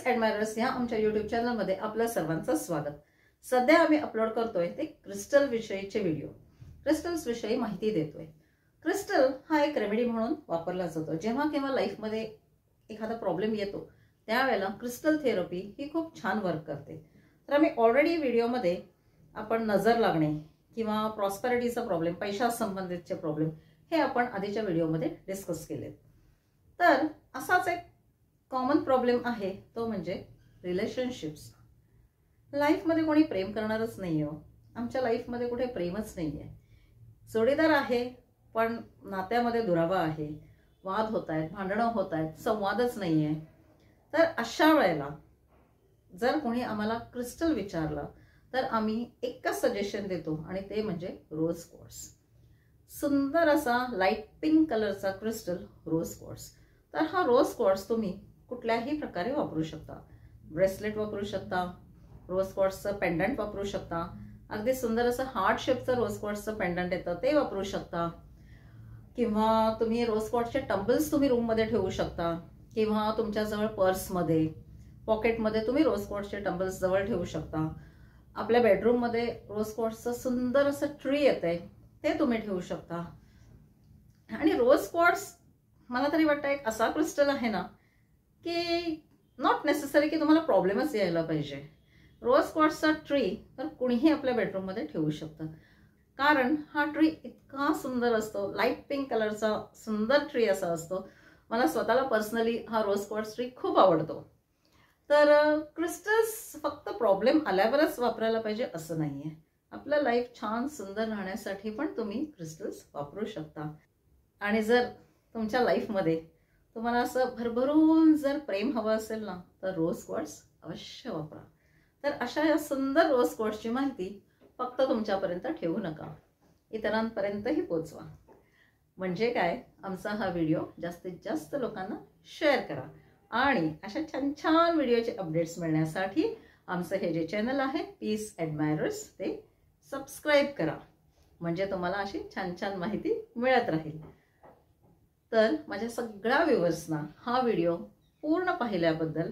ॲडमायरर्स या आमच्या यूट्यूब चॅनलमध्ये आपलं सर्वांचं स्वागत। सध्या आम्ही अपलोड करतोय ते क्रिस्टल विषयीचे व्हिडिओ। क्रिस्टल्स विषयी माहिती देतोय। क्रिस्टल हा एक रेमेडी म्हणून वापरला जातो। जेव्हा केव्हा लाईफमध्ये एखादा प्रॉब्लेम येतो त्यावेळेला क्रिस्टल थेरपी ही खूप छान वर्क करते। तर आम्ही ऑलरेडी व्हिडिओमध्ये आपण नजर लागणे किंवा प्रॉस्पेरिटीचा प्रॉब्लेम, पैशासंबंधितचे प्रॉब्लेम हे आपण आधीच्या व्हिडिओमध्ये डिस्कस केले। तर असाच एक कॉमन प्रॉब्लेम आहे तो म्हणजे रिलेशनशिप्स। लाईफमध्ये कोणी प्रेम करणारच नाही हो। आमच्या लाईफमध्ये कुठे प्रेमच नाहीये। जोडीदार आहे पण नात्यामध्ये दुरावा आहे, वाद होत आहेत, भांडणं होत आहेत, संवादच नाहीये। तर अशा वेळेला जर कोणी आम्हाला क्रिस्टल विचारलं तर आम्ही एकच सजेशन देतो आणि ते म्हणजे रोज क्वार्ट्स। सुंदर असा लाईट पिंक कलरचा क्रिस्टल रोज क्वार्ट्स। तर हा रोज क्वार्ट्स तुम्ही कुठल्याही प्रकारे वापरू शकता। ब्रेसलेट वापरू शकता, रोज क्वार्ट्सचं पेंडंट वापरू शकता, अगदी सुंदर असं हार्ट शेपचं रोज क्वार्ट्सचं पेंडंट येतं ते वापरू शकता, किंवा तुम्ही रोज क्वार्ट्सचे टंबल्स तुम्ही रूममध्ये ठेवू शकता, किंवा तुमच्याजवळ पर्समध्ये, पॉकेटमध्ये तुम्ही रोज क्वार्ट्सचे टंबल्स जवळ ठेवू शकता। आपल्या बेडरूममध्ये रोज क्वार्ट्सचं सुंदर असं ट्री येतंय ते तुम्ही ठेवू शकता। आणि रोज क्वार्ट्स मला तरी वाटतं एक असा क्रिस्टल आहे ना की नॉट नेसेसरी की तुम्हाला प्रॉब्लेमच यायला पाहिजे। रोज क्वार्ट्सचा ट्री तर कुणीही आपल्या बेडरूममध्ये ठेवू शकतं, कारण हा ट्री इतका सुंदर असतो। लाईट पिंक कलरचा सुंदर ट्री असा असतो। मला स्वतःला पर्सनली हा रोज क्वार्ट्स ट्री खूप आवडतो। तर क्रिस्टल्स फक्त प्रॉब्लेम आल्यावरच वापरायला पाहिजे असं नाहीये। आपलं लाईफ छान सुंदर राहण्यासाठी पण तुम्ही क्रिस्टल्स वापरू शकता। आणि जर तुमच्या लाईफमध्ये तुम्हाला असं भरभरून जर प्रेम हवं असेल ना तर रोज क्वार्ट्स अवश्य वापरा। तर अशा या सुंदर रोज क्वार्ट्सची माहिती फक्त तुमच्यापर्यंत ठेवू नका, इतरांपर्यंतही पोचवा। म्हणजे काय, आमचा हा व्हिडिओ जास्तीत जास्त लोकांना शेअर करा आणि अशा छान छान व्हिडिओचे अपडेट्स मिळण्यासाठी आमचं हे जे चॅनल आहे पीस ॲडमायरर्स ते सबस्क्राईब करा, म्हणजे तुम्हाला अशी छान छान माहिती मिळत राहील। तर माझ्या सगळ्या व्ह्यूअर्सना हा व्हिडिओ पूर्ण पाहिल्याबद्दल